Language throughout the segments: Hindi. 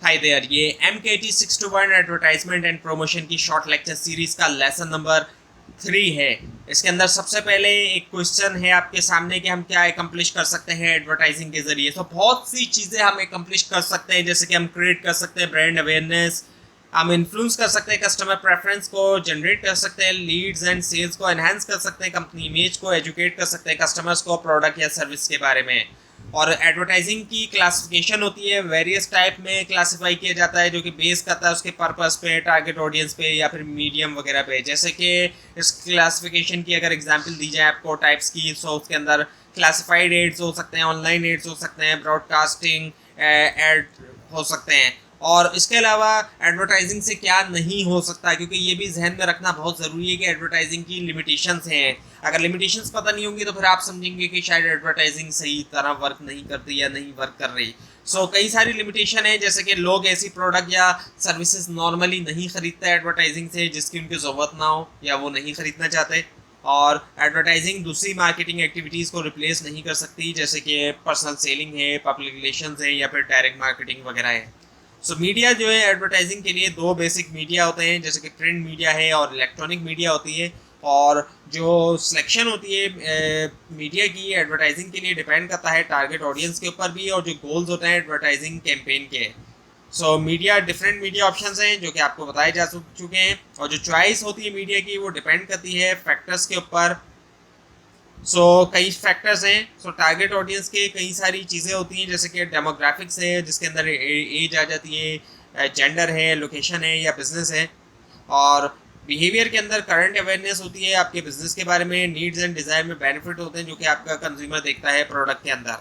हाय देयर, ये MKT 621 एडवर्टाइजमेंट एंड प्रमोशन की शॉर्ट लेक्चर सीरीज का लेसन नंबर 3 है। इसके अंदर सबसे पहले एक क्वेश्चन है आपके सामने कि हम क्या एकम्प्लिश कर सकते हैं एडवर्टाइजिंग के जरिए। तो बहुत सी चीज़ें हम एकम्प्लिश कर सकते हैं, जैसे कि हम क्रिएट कर सकते हैं ब्रांड अवेयरनेस, हम इन्फ्लुएंस कर सकते हैं कस्टमर प्रेफरेंस को, जनरेट कर सकते हैं लीड्स एंड सेल्स को, एनहांस कर सकते हैं कंपनी इमेज को, एजुकेट कर सकते हैं कस्टमर्स को प्रोडक्ट या सर्विस के बारे में। और एडवर्टाइजिंग की क्लासिफिकेशन होती है, वेरियस टाइप में क्लासिफाई किया जाता है, जो कि बेस करता है उसके पर्पस पे, टारगेट ऑडियंस पे या फिर मीडियम वगैरह पे। जैसे कि इस क्लासिफिकेशन की अगर एग्जांपल दी जाए आपको टाइप्स की, सो उसके अंदर क्लासिफाइड एड्स हो सकते हैं, ऑनलाइन एड्स हो सकते हैं, ब्रॉडकास्टिंग एड हो सकते हैं। और इसके अलावा एडवर्टाइजिंग से क्या नहीं हो सकता, क्योंकि ये भी जहन में रखना बहुत ज़रूरी है कि एडवर्टाइजिंग की लिमिटेशंस हैं। अगर लिमिटेशंस पता नहीं होंगी तो फिर आप समझेंगे कि शायद एडवर्टाइजिंग सही तरह वर्क नहीं करती या नहीं वर्क कर रही। कई सारी लिमिटेशन है, जैसे कि लोग ऐसी प्रोडक्ट या सर्विसेज नॉर्मली नहीं खरीदते एडवर्टाइजिंग से जिसकी उनकी ज़रूरत ना हो या वो नहीं खरीदना चाहते। और एडवर्टाइजिंग दूसरी मार्केटिंग एक्टिविटीज़ को रिप्लेस नहीं कर सकती, जैसे कि पर्सनल सेलिंग है, पब्लिक रिलेशंस है या फिर डायरेक्ट मार्केटिंग वगैरह है। मीडिया जो है एडवर्टाइजिंग के लिए दो बेसिक मीडिया होते हैं, जैसे कि प्रिंट मीडिया है और इलेक्ट्रॉनिक मीडिया होती है। और जो सिलेक्शन होती है मीडिया की एडवर्टाइजिंग के लिए डिपेंड करता है टारगेट ऑडियंस के ऊपर भी, और जो गोल्स होते हैं एडवर्टाइजिंग कैंपेन के। मीडिया डिफरेंट मीडिया ऑप्शंस हैं जो कि आपको बताए जा चुके हैं, और जो चॉइस होती है मीडिया की वो डिपेंड करती है फैक्टर्स के ऊपर। कई फैक्टर्स हैं। टारगेट ऑडियंस के कई सारी चीज़ें होती हैं, जैसे कि डेमोग्राफिक्स है जिसके अंदर एज आ जाती है, जेंडर है, लोकेशन है या बिजनेस है। और बिहेवियर के अंदर करंट अवेयरनेस होती है आपके बिजनेस के बारे में, नीड्स एंड डिज़ायर में बेनिफिट होते हैं जो कि आपका कंज्यूमर देखता है प्रोडक्ट के अंदर।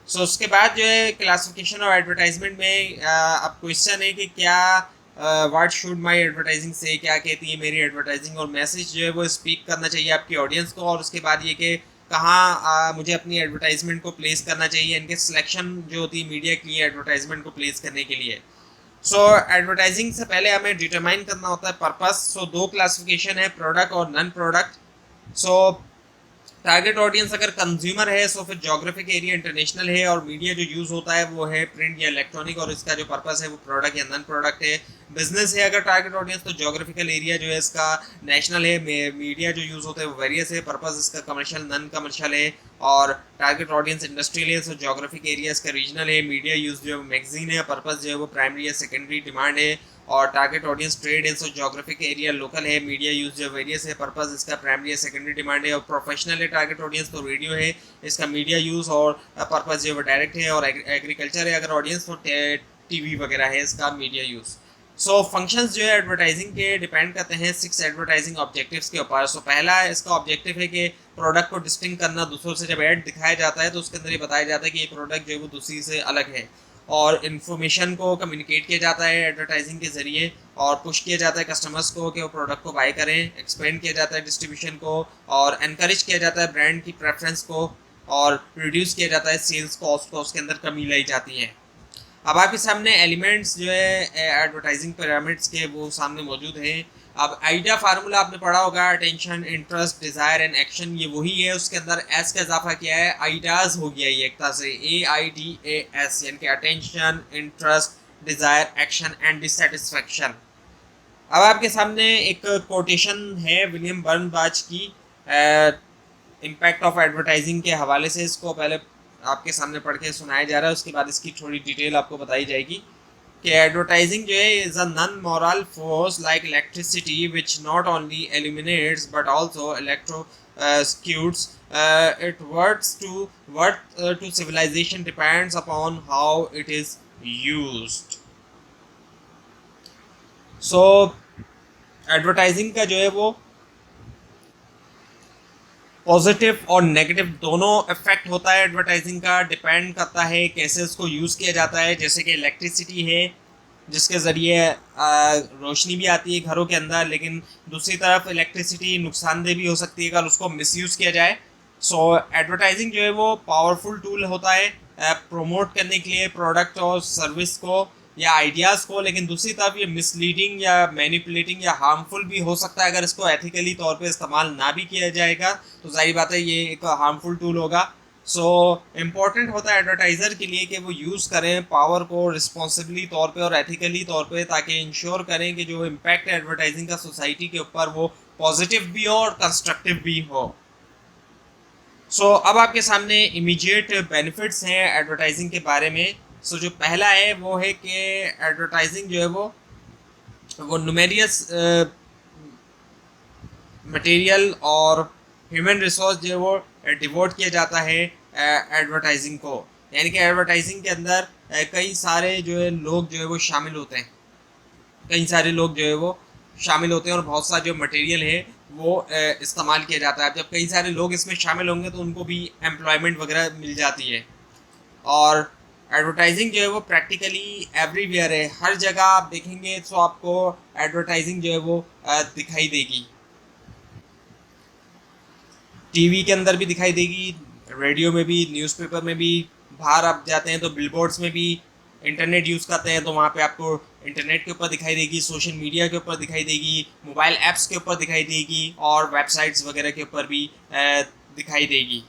उसके बाद जो है क्लासिफिकेशन और एडवर्टाइजमेंट में अब क्वेश्चन है कि क्या व्हाट शुड माय एडवर्टाइजिंग से, क्या कहती है मेरी एडवर्टाइजिंग, और मैसेज जो है वो स्पीक करना चाहिए आपकी ऑडियंस को। और उसके बाद ये कि कहाँ मुझे अपनी एडवर्टाइजमेंट को प्लेस करना चाहिए, इनके सिलेक्शन जो होती है मीडिया की एडवर्टाइजमेंट को प्लेस करने के लिए। एडवर्टाइजिंग से पहले हमें डिटरमाइन करना होता है पर्पस। दो क्लासिफिकेशन है, प्रोडक्ट और नॉन प्रोडक्ट। टारगेट ऑडियंस अगर कंज्यूमर है फिर जोग्राफिक एरिया इंटरनेशनल है, और मीडिया जो यूज़ होता है वो है प्रिंट या इलेक्ट्रॉनिक, और इसका जो पर्पस है वो प्रोडक्ट या नॉन प्रोडक्ट है। बिजनेस है अगर टारगेट ऑडियंस तो जोग्राफिकल एरिया जो है इसका नेशनल है, मीडिया जो यूज़ होता है वो वेरियस है, पर्पस इसका कमर्शियल नॉन कमर्शियल है। और टारगेट ऑडियंस इंडस्ट्रियल है, जोग्राफिक एरिया इसका रीजनल है, मीडिया यूज़ जो है मैगजीन है, पर्पस जो है वो प्राइमरी या सेकेंडरी डिमांड है। और टारगेट ऑडियंस ट्रेड है, जोग्राफिक एरिया लोकल है, मीडिया यूज जो वेरियस है, पर्पस इसका प्राइमरी या सेकेंडरी डिमांड है। और प्रोफेशनल है टारगेट ऑडियंस तो रेडियो है, इसका मीडिया यूज और पर्पस जो है डायरेक्ट है। और एग्रीकल्चर है अगर ऑडियंस तो टीवी वगैरह है इसका मीडिया यूज। फंक्शंस जो है एडवर्टाइजिंग के डिपेंड करते हैं 6 एडवर्टाइजिंग ऑब्जेक्टिव्स के ऊपर। पहला इसका ऑब्जेक्टिव है कि प्रोडक्ट को डिस्टिंग करना दूसरों से। जब ऐड दिखाया जाता है तो उसके अंदर ये बताया जाता है कि ये प्रोडक्ट जो है वो दूसरी से अलग है। और इन्फॉर्मेशन को कम्युनिकेट किया जाता है एडवर्टाइजिंग के ज़रिए, और पुश किया जाता है कस्टमर्स को कि वो प्रोडक्ट को बाय करें, एक्सपेंड किया जाता है डिस्ट्रीब्यूशन को, और एनकरेज किया जाता है ब्रांड की प्रेफरेंस को, और रिड्यूस किया जाता है सेल्स कॉस्ट को, उसके अंदर कमी लाई जाती है। अब आपके सामने एलिमेंट्स जो है एडवर्टाइजिंग पिरामिड्स के वो सामने मौजूद हैं। अब आइडिया फार्मूला आपने पढ़ा होगा, attention, interest, desire and action, ये वही है। उसके अंदर एस का इजाफा किया है, आइडियाज़ हो गया ये एक तरह से, AIDAS, यानी कि attention, interest, desire, action and dissatisfaction. अब आपके सामने एक कोटेशन है विलियम बर्नबाच की इम्पैक्ट ऑफ एडवर्टाइजिंग के हवाले से। इसको पहले आपके सामने पढ़ के सुनाया जा रहा है, उसके बाद इसकी थोड़ी डिटेल आपको बताई जाएगी कि एडवर्टाइजिंग जो है is a non moral force like electricity which not only eliminates but also electrocutes it worth to civilization depends upon how it is used. Advertising का जो है वो पॉजिटिव और नेगेटिव दोनों इफेक्ट होता है एडवर्टाइजिंग का, डिपेंड करता है कैसे उसको यूज़ किया जाता है। जैसे कि इलेक्ट्रिसिटी है जिसके ज़रिए रोशनी भी आती है घरों के अंदर, लेकिन दूसरी तरफ इलेक्ट्रिसिटी नुकसानदेह भी हो सकती है अगर उसको मिसयूज़ किया जाए। एडवर्टाइजिंग जो है वो पावरफुल टूल होता है प्रोमोट करने के लिए प्रोडक्ट और सर्विस को या आइडियाज़ को, लेकिन दूसरी तरफ ये मिसलीडिंग या मैनिपुलेटिंग या हार्मफुल भी हो सकता है। अगर इसको एथिकली तौर पे इस्तेमाल ना भी किया जाएगा तो जाहिर बात है ये एक हार्मफुल टूल होगा। सो इम्पॉर्टेंट होता है एडवर्टाइज़र के लिए कि वो यूज़ करें पावर को रिस्पॉन्सिबली तौर पे और एथिकली तौर पे, ताकि इंश्योर करें कि जो इम्पैक्ट है एडवर्टाइजिंग का सोसाइटी के ऊपर वो पॉजिटिव भी हो और कंस्ट्रक्टिव भी हो। सो अब आपके सामने इमीडिएट बेनिफिट्स हैं एडवर्टाइजिंग के बारे में। सो जो पहला है वो है कि एडवर्टाइजिंग जो है वो न्यूमेरियस मटेरियल और ह्यूमन रिसोर्स जो है वो डिवोट किया जाता है एडवर्टाइजिंग को। यानी कि एडवर्टाइजिंग के अंदर कई सारे जो है लोग जो है वो शामिल होते हैं, कई सारे लोग जो है वो शामिल होते हैं और बहुत सा जो मटेरियल है वो इस्तेमाल किया जाता है। जब कई सारे लोग इसमें शामिल होंगे तो उनको भी एम्प्लॉयमेंट वगैरह मिल जाती है। और एडवर्टाइजिंग जो है वो प्रैक्टिकली एवरीवेयर है, हर जगह आप देखेंगे तो आपको एडवर्टाइजिंग जो है वो दिखाई देगी। टीवी के अंदर भी दिखाई देगी, रेडियो में भी, न्यूज़पेपर में भी, बाहर आप जाते हैं तो बिलबोर्ड्स में भी, इंटरनेट यूज़ करते हैं तो वहाँ पे आपको इंटरनेट के ऊपर दिखाई देगी, सोशल मीडिया के ऊपर दिखाई देगी, मोबाइल ऐप्स के ऊपर दिखाई देगी और वेबसाइट्स वगैरह के ऊपर भी दिखाई देगी।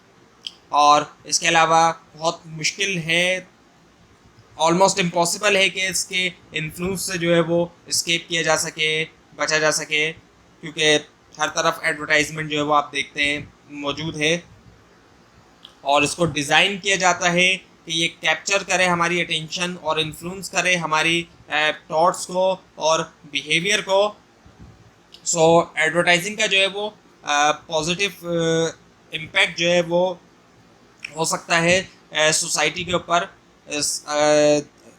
और इसके अलावा बहुत मुश्किल है, ऑलमोस्ट इम्पॉसिबल है कि इसके इन्फ्लुएंस से जो है वो स्केप किया जा सके, बचा जा सके, क्योंकि हर तरफ एडवर्टाइजमेंट जो है वो आप देखते हैं मौजूद है। और इसको डिज़ाइन किया जाता है कि ये कैप्चर करे हमारी अटेंशन और इन्फ्लुएंस करे हमारी थॉट्स को और बिहेवियर को। सो एडवर्टाइजिंग का जो है वो पॉजिटिव इम्पैक्ट जो है वो हो सकता है सोसाइटी के ऊपर।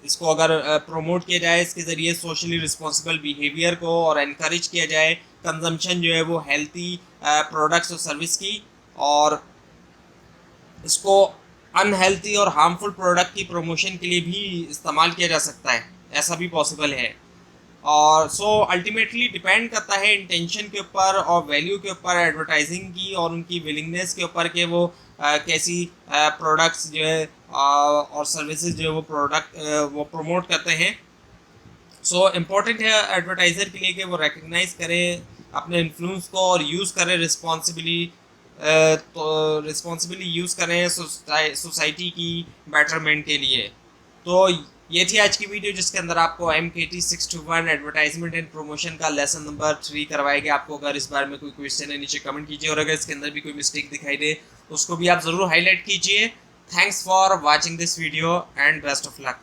इसको अगर प्रमोट किया जाए इसके ज़रिए सोशली रिस्पॉन्सिबल बिहेवियर को और इनक्रेज किया जाए कंजम्पशन जो है वो हेल्थी प्रोडक्ट्स और सर्विस की, और इसको अनहेल्थी और हार्मफुल प्रोडक्ट की प्रमोशन के लिए भी इस्तेमाल किया जा सकता है, ऐसा भी पॉसिबल है। और सो अल्टीमेटली डिपेंड करता है इंटेंशन के ऊपर और वैल्यू के ऊपर एडवर्टाइजिंग की और उनकी विलिंगनेस के ऊपर कि वो कैसी प्रोडक्ट्स जो है और सर्विसेज जो है वो प्रमोट करते हैं। सो इम्पोर्टेंट है एडवर्टाइज़र के लिए कि वो रिकग्नाइज करें अपने इन्फ्लुएंस को और यूज़ करें रिस्पॉन्सिबली, तो रिस्पॉन्सिबली यूज़ करें सोसाइटी की बेटरमेंट के लिए। तो ये थी आज की वीडियो जिसके अंदर आपको MKT 621 एडवर्टाइजमेंट एंड प्रमोशन का लेसन नंबर 3 करवाया गया। आपको अगर इस बार में कोई क्वेश्चन है नीचे कमेंट कीजिए, और अगर इसके अंदर भी कोई मिस्टेक दिखाई दे उसको भी आप ज़रूर हाईलाइट कीजिए। Thanks for watching this video and best of luck.